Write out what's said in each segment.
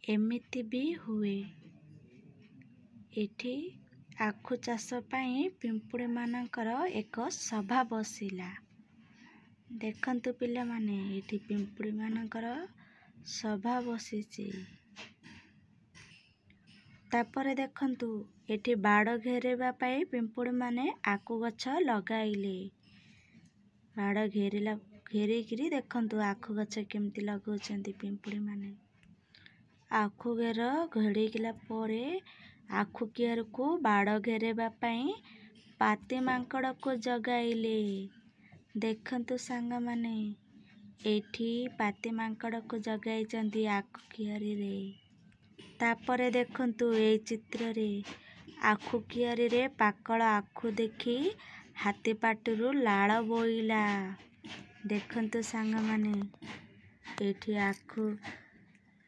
ଏମିତି ବି ହୁଏ। ଏଠି ଆଖୁ ଚାଷ ପାଇଁ ପିମ୍ପୁଡ଼ିମାନଙ୍କର ଏକ ସଭା ବସିଲା। ଦେଖନ୍ତୁ ପିଲାମାନେ, ଏଠି ପିମ୍ପୁଡ଼ିମାନଙ୍କର ସଭା ବସିଛି। ତାପରେ ଦେଖନ୍ତୁ, ଏଠି ବାଡ଼ ଘେରିବା ପାଇଁ ପିମ୍ପୁଡ଼ିମାନେ ଆଖୁ ଗଛ ଲଗାଇଲେ। ବାଡ଼ ଘେରିକିରି ଦେଖନ୍ତୁ ଆଖୁ ଗଛ କେମିତି ଲଗାଉଛନ୍ତି ପିମ୍ପୁଡ଼ିମାନେ। ଆଖୁ ଘେର ଘେରିଲା ପରେ ଆଖୁ କିଆରୀକୁ ବାଡ଼ ଘେରିବା ପାଇଁ ପାତି ମାଙ୍କଡ଼କୁ ଜଗାଇଲେ। ଦେଖନ୍ତୁ ସାଙ୍ଗମାନେ, ଏଇଠି ପାତି ମାଙ୍କଡ଼କୁ ଜଗାଇଛନ୍ତି ଆଖୁ କିଆରୀରେ। ତାପରେ ଦେଖନ୍ତୁ, ଏଇ ଚିତ୍ରରେ ଆଖୁ କିଆରୀରେ ପାକଳ ଆଖୁ ଦେଖି ହାତୀ ପାଟିରୁ ଲାଳ ବୋହିଲା। ଦେଖନ୍ତୁ ସାଙ୍ଗମାନେ, ଏଇଠି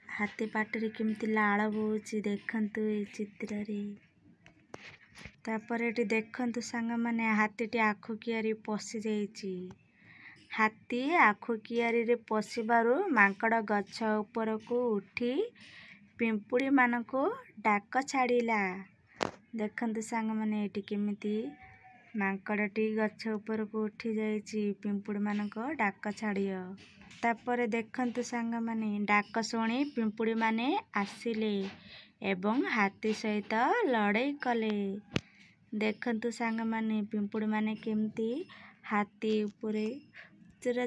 ହାତୀ ପାଟିରେ କେମିତି ଲାଳ ବୋହୁଛି ଦେଖନ୍ତୁ ଏଇ ଚିତ୍ରରେ। ତାପରେ ଏଠି ଦେଖନ୍ତୁ ସାଙ୍ଗମାନେ, ହାତୀଟି ଆଖୁ କିଆରୀ ପଶି ଯାଇଛି। ହାତୀ ଆଖୁ କିଆରୀରେ ପଶିବାରୁ ମାଙ୍କଡ଼ ଗଛ ଉପରକୁ ଉଠି ପିମ୍ପୁଡ଼ିମାନଙ୍କୁ ଡାକ ଛାଡ଼ିଲା। ଦେଖନ୍ତୁ ସାଙ୍ଗମାନେ, ଏଠି କେମିତି ମାଙ୍କଡ଼ଟି ଗଛ ଉପରକୁ ଉଠି ଯାଇଛି ପିମ୍ପୁଡ଼ିମାନଙ୍କ ଡାକ ଛାଡ଼ିବ। ତାପରେ ଦେଖନ୍ତୁ ସାଙ୍ଗମାନେ, ଡାକ ଶୁଣି ପିମ୍ପୁଡ଼ିମାନେ ଆସିଲେ ଏବଂ ହାତୀ ସହିତ ଲଢ଼େଇ କଲେ। ଦେଖନ୍ତୁ ସାଙ୍ଗମାନେ, ପିମ୍ପୁଡ଼ିମାନେ କେମିତି ହାତୀ ଉପରେ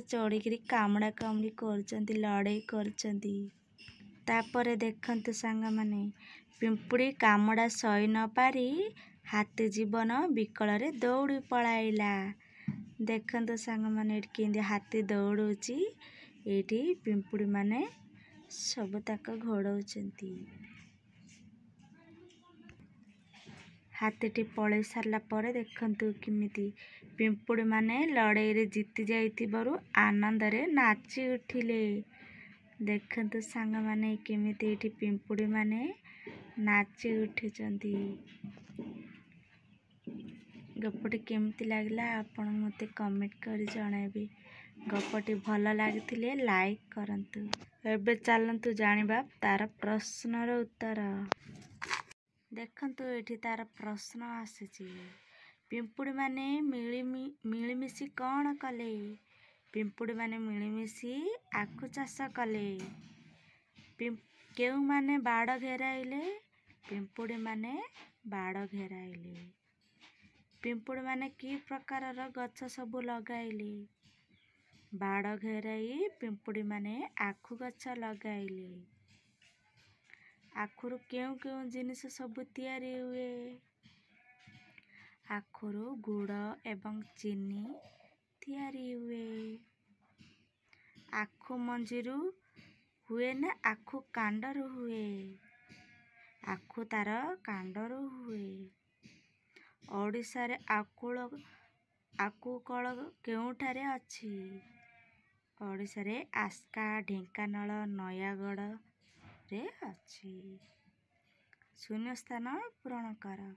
ଚଢ଼ିକିରି କାମୁଡ଼ା କାମୁଡ଼ି କରୁଛନ୍ତି, ଲଢ଼େଇ କରୁଛନ୍ତି। ତାପରେ ଦେଖନ୍ତୁ ସାଙ୍ଗମାନେ, ପିମ୍ପୁଡ଼ି କାମୁଡ଼ା ସହି ନ ପାରି ହାତୀ ଜୀବନ ବିକଳରେ ଦୌଡ଼ି ପଳାଇଲା। ଦେଖନ୍ତୁ ସାଙ୍ଗମାନେ, ଏଠି କେମିତି ହାତୀ ଦୌଡ଼ୁଛି। ଏଇଠି ପିମ୍ପୁଡ଼ିମାନେ ସବୁ ତାକୁ ଘୋଡ଼ଉଛନ୍ତି। ହାତୀଟି ପଳେଇ ସାରିଲା ପରେ ଦେଖନ୍ତୁ କେମିତି ପିମ୍ପୁଡ଼ିମାନେ ଲଢ଼େଇରେ ଜିତି ଯାଇଥିବାରୁ ଆନନ୍ଦରେ ନାଚି ଉଠିଲେ। ଦେଖନ୍ତୁ ସାଙ୍ଗମାନେ, କେମିତି ଏଠି ପିମ୍ପୁଡ଼ିମାନେ ନାଚି ଉଠିଛନ୍ତି। ଗପଟି କେମିତି ଲାଗିଲା ଆପଣ ମୋତେ କମେଣ୍ଟ କରି ଜଣାଇବେ। ଗପଟି ଭଲ ଲାଗିଥିଲେ ଲାଇକ୍ କରନ୍ତୁ। ଏବେ ଚାଲନ୍ତୁ ଜାଣିବା ତାର ପ୍ରଶ୍ନର ଉତ୍ତର। ଦେଖନ୍ତୁ, ଏଠି ତାର ପ୍ରଶ୍ନ ଆସିଛି। ପିମ୍ପୁଡ଼ିମାନେ ମିଳିମିଶି କ'ଣ କଲେ? ପିମ୍ପୁଡ଼ିମାନେ ମିଳିମିଶି ଆଖୁ ଚାଷ କଲେ। କେଉଁମାନେ ବାଡ଼ ଘେରାଇଲେ? ପିମ୍ପୁଡ଼ିମାନେ ବାଡ଼ ଘେରାଇଲେ। ପିମ୍ପୁଡ଼ିମାନେ କି ପ୍ରକାରର ଗଛ ସବୁ ଲଗାଇଲେ? ବାଡ଼ ଘେରାଇ ପିମ୍ପୁଡ଼ିମାନେ ଆଖୁ ଗଛ ଲଗାଇଲେ। ଆଖୁରୁ କେଉଁ କେଉଁ ଜିନିଷ ସବୁ ତିଆରି ହୁଏ? ଆଖୁରୁ ଗୁଡ଼ ଏବଂ ଚିନି ତିଆରି ହୁଏ। ଆଖୁ ମଞ୍ଜିରୁ ହୁଏ ନା ଆଖୁ କାଣ୍ଡରୁ ହୁଏ? ଆଖୁ ତାର କାଣ୍ଡରୁ ହୁଏ। ଓଡ଼ିଶାରେ ଆଖୁ କଳ କେଉଁଠାରେ ଅଛି? ଓଡ଼ିଶାରେ ଆସ୍କା, ଢେଙ୍କାନାଳ, ନୟାଗଡ଼ରେ ଅଛି। ଶୂନ୍ୟସ୍ଥାନ ପୂରଣ କର।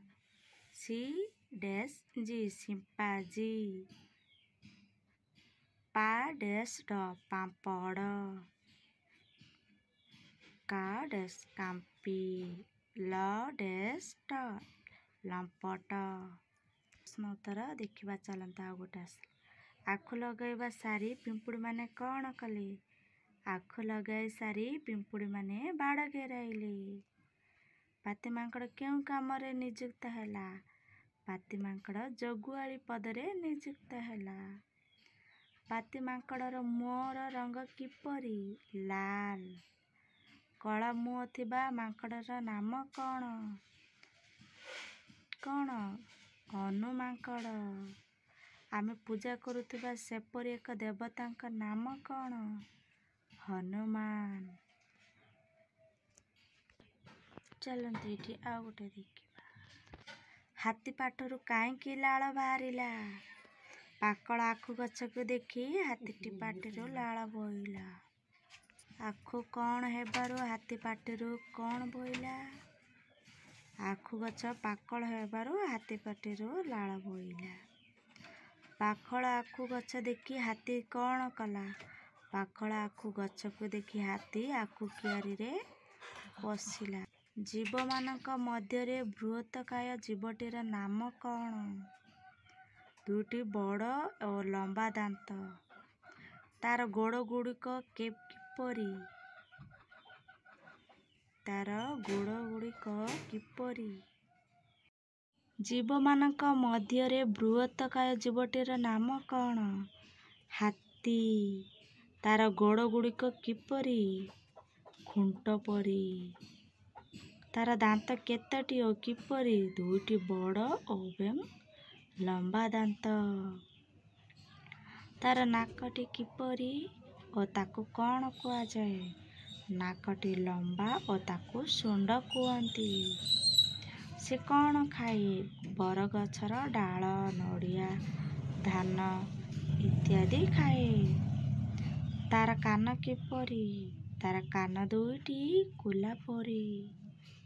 ସି-ଜି ସିମ୍ପାଜି, ପା-ଡ଼ ପାମ୍ପଡ଼, କା-କାମ୍ପି, ଲ-ଟ ଲମ୍ପଟ। ପ୍ରଶ୍ନ ଉତ୍ତର ଦେଖିବା ଚାଲନ୍ତୁ। ଆଉ ଗୋଟେ ଆସିଲା। ଆଖୁ ଲଗାଇବା ସାରି ପିମ୍ପୁଡ଼ିମାନେ କ'ଣ କଲେ? ଆଖୁ ଲଗାଇ ସାରି ପିମ୍ପୁଡ଼ିମାନେ ବାଡ଼ ଘେରାଇଲେ। ପାତି ମାଙ୍କଡ଼ କେଉଁ କାମରେ ନିଯୁକ୍ତ ହେଲା? ପାତି ମାଙ୍କଡ଼ ଜଗୁଆଳି ପଦରେ ନିଯୁକ୍ତ ହେଲା। ପାତି ମାଙ୍କଡ଼ର ମୁହଁର ରଙ୍ଗ କିପରି? ଲାଲ। କଳା ମୁହଁ ଥିବା ମାଙ୍କଡ଼ର ନାମ କ'ଣ? ହନୁ ମାଙ୍କଡ଼। ଆମେ ପୂଜା କରୁଥିବା ସେପରି ଏକ ଦେବତାଙ୍କ ନାମ କ'ଣ? ହନୁମାନ। ଚାଲନ୍ତୁ ଏଠି ଆଉ ଗୋଟେ ଦେଖିବା। ହାତୀ ପାଟିରୁ କାହିଁକି ଲାଳ ବାହାରିଲା? ପାକଳ ଆଖୁ ଗଛକୁ ଦେଖି ହାତୀଟି ପାଟିରୁ ଲାଳ ବୋହିଲା। ଆଖୁ କ'ଣ ହେବାରୁ ହାତୀ ପାଟିରୁ କ'ଣ ବୋହିଲା? ଆଖୁ ଗଛ ପାକଳ ହେବାରୁ ହାତୀ ପାଟିରୁ ଲାଳ ବୋହିଲା। ପାକଳ ଆଖୁ ଗଛ ଦେଖି ହାତୀ କ'ଣ କଲା? ପାକଳ ଆଖୁ ଗଛକୁ ଦେଖି ହାତୀ ଆଖୁ କିଆରୀରେ ପଶିଲା। ଜୀବମାନଙ୍କ ମଧ୍ୟରେ ବୃହତ୍ତକାୟ ଜୀବଟିର ନାମ କ'ଣ? ଦୁଇଟି ବଡ଼ ଓ ଲମ୍ବା ଦାନ୍ତ। ତାର ଗୋଡ଼ଗୁଡ଼ିକ କିପରି? ଜୀବମାନଙ୍କ ମଧ୍ୟରେ ବୃହତ୍ତକାୟ ଜୀବଟିର ନାମ କ'ଣ? ହାତୀ। ତାର ଗୋଡ଼ଗୁଡ଼ିକ କିପରି? ଖୁଣ୍ଟ ପରି। ତାର ଦାନ୍ତ କେତୋଟି ଓ କିପରି? ଦୁଇଟି ବଡ଼ ଏବଂ ଲମ୍ବା ଦାନ୍ତ। ତାର ନାକଟି କିପରି ଓ ତାକୁ କ'ଣ କୁହାଯାଏ? ନାକଟି ଲମ୍ବା ଓ ତାକୁ ଶୁଣ୍ଢ କୁହନ୍ତି। ସେ କ'ଣ ଖାଏ? ବରଗଛର ଡାଳ, ନଡ଼ିଆ, ଧାନ ଇତ୍ୟାଦି ଖାଏ। ତାର କାନ କିପରି? ତାର କାନ ଦୁଇଟି କୁଲା ପରି।